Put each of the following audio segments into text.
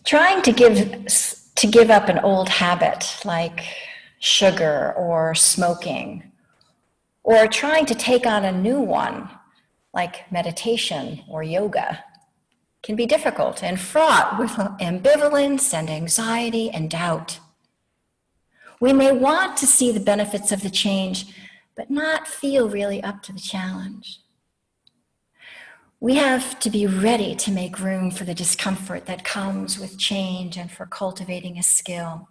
Trying to give up an old habit like sugar or smoking, or trying to take on a new one like meditation or yoga can be difficult and fraught with ambivalence and anxiety and doubt. We may want to see the benefits of the change, but not feel really up to the challenge. We have to be ready to make room for the discomfort that comes with change and for cultivating a skill.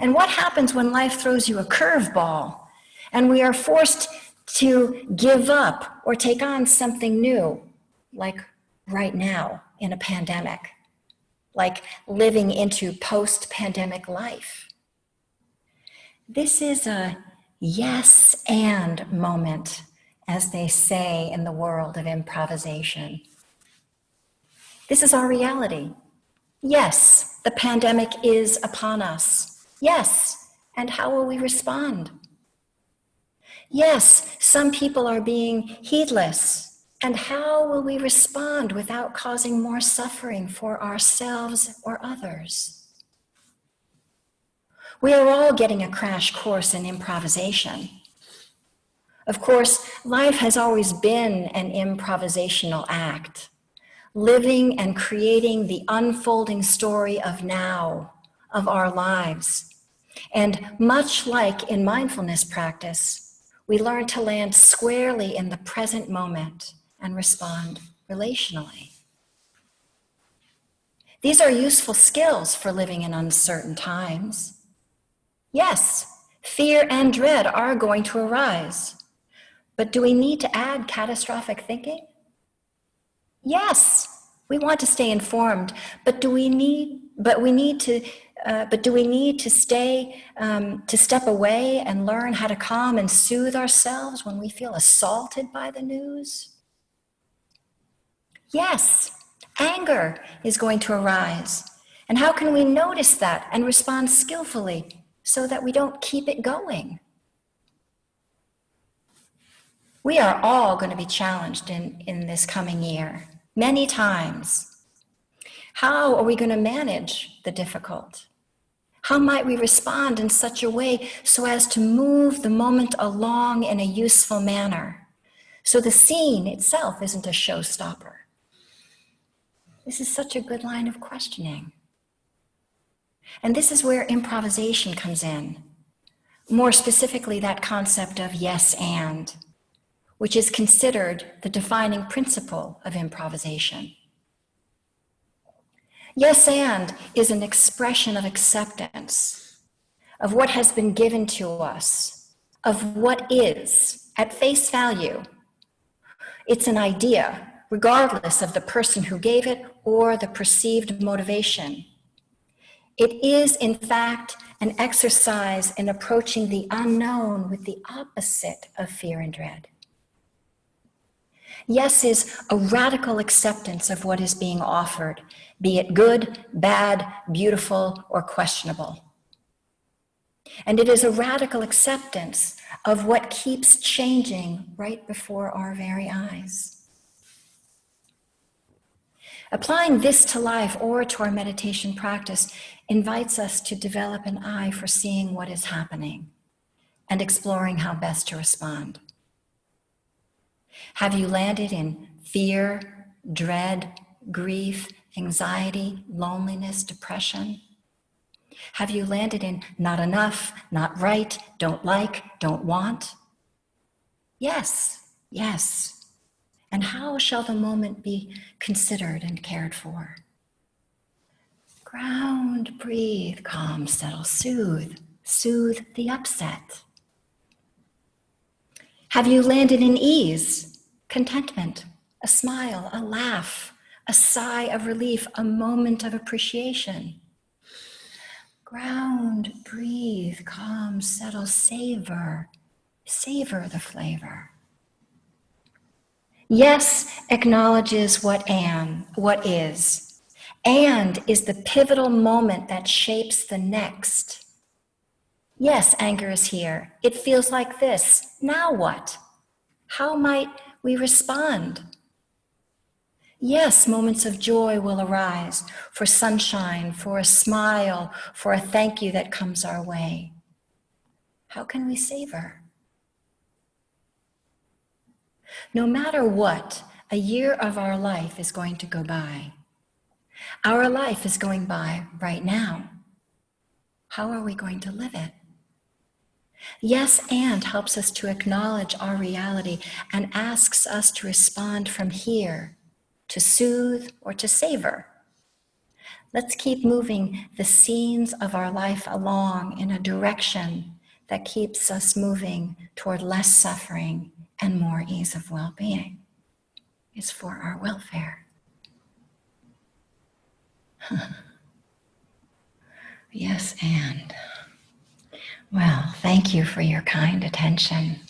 And what happens when life throws you a curveball and we are forced to give up or take on something new, like right now in a pandemic, like living into post-pandemic life? This is a yes and moment, as they say in the world of improvisation. This is our reality. Yes, the pandemic is upon us. Yes, and how will we respond? Yes, some people are being heedless, and how will we respond without causing more suffering for ourselves or others? We are all getting a crash course in improvisation. Of course, life has always been an improvisational act, living and creating the unfolding story of now, of our lives. And much like in mindfulness practice, we learn to land squarely in the present moment and respond relationally. These are useful skills for living in uncertain times. Yes, fear and dread are going to arise. But do we need to add catastrophic thinking? Yes, we want to stay informed, but do we need to step away and learn how to calm and soothe ourselves when we feel assaulted by the news? Yes, anger is going to arise. And how can we notice that and respond skillfully so that we don't keep it going? We are all going to be challenged in this coming year, many times. How are we going to manage the difficult? How might we respond in such a way so as to move the moment along in a useful manner, so the scene itself isn't a showstopper? This is such a good line of questioning. And this is where improvisation comes in. More specifically, that concept of yes and, which is considered the defining principle of improvisation. Yes and is an expression of acceptance of what has been given to us, of what is at face value. It's an idea, regardless of the person who gave it or the perceived motivation. It is, in fact, an exercise in approaching the unknown with the opposite of fear and dread. Yes is a radical acceptance of what is being offered, be it good, bad, beautiful, or questionable. And it is a radical acceptance of what keeps changing right before our very eyes. Applying this to life or to our meditation practice invites us to develop an eye for seeing what is happening and exploring how best to respond. Have you landed in fear, dread, grief, anxiety, loneliness, depression? Have you landed in not enough, not right, don't like, don't want? Yes, yes. And how shall the moment be considered and cared for? Ground, breathe, calm, settle, soothe the upset. Have you landed in ease, contentment, a smile, a laugh, a sigh of relief, a moment of appreciation? Ground, breathe, calm, settle, savor the flavor. Yes acknowledges what is, and is the pivotal moment that shapes the next. Yes, anger is here. It feels like this. Now what? How might we respond? Yes, moments of joy will arise for sunshine, for a smile, for a thank you that comes our way. How can we savor? No matter what, a year of our life is going to go by. Our life is going by right now. How are we going to live it? Yes, and helps us to acknowledge our reality and asks us to respond from here, to soothe or to savor. Let's keep moving the scenes of our life along in a direction that keeps us moving toward less suffering and more ease of well-being. It's for our welfare. Yes, and well, thank you for your kind attention.